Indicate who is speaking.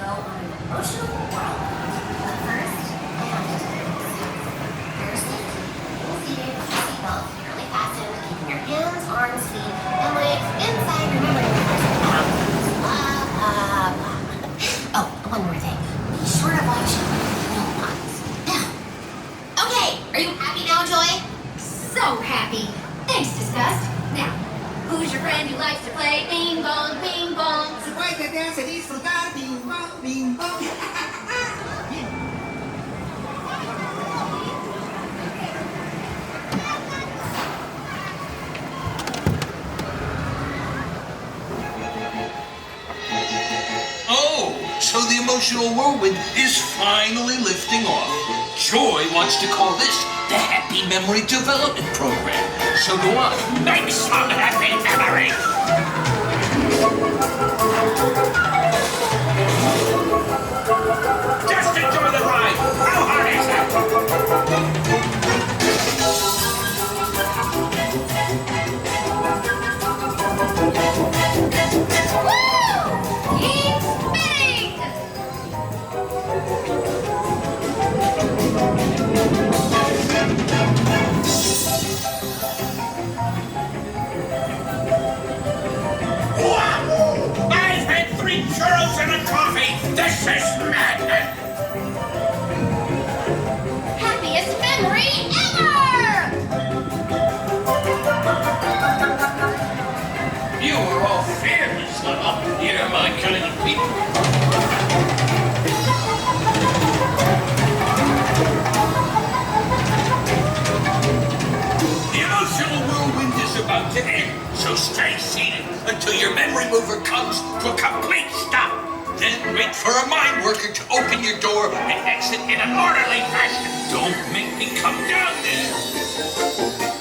Speaker 1: go on an emotional whirlwind. But first, I have to tell you this. For your safety, being seated with your seatbelt securely fastened, keeping your hands, arms, feet, and legs inside your memory numbers out. Blah, blah, blah. Oh, one more thing. Be sure to watch no lines. Now. Okay, are you happy now, Joy?
Speaker 2: So happy. Thanks, Disgust. Now, who's your friend who likes to play bing bong, bing bong?
Speaker 3: Se puede danza disfrutar, bing bong, bing bong.
Speaker 4: Oh, so the emotional whirlwind is finally lifting off. Joy wants to call this the Happy Memory Development Program. So do I. Make some happy memories. Just enjoy the ride. How hard is it?
Speaker 2: Woo! Keep spinning!
Speaker 4: Wow! I've had 3 churros and a coffee. This is madness.
Speaker 2: Happiest memory ever!
Speaker 4: You are all fearless, Lil. You're my kind of people. The emotional whirlwind is about to end, so stay seated until your memory mover comes to a complete stop. Then wait for a mind worker to open your door and exit in an orderly fashion. Don't make me come down there.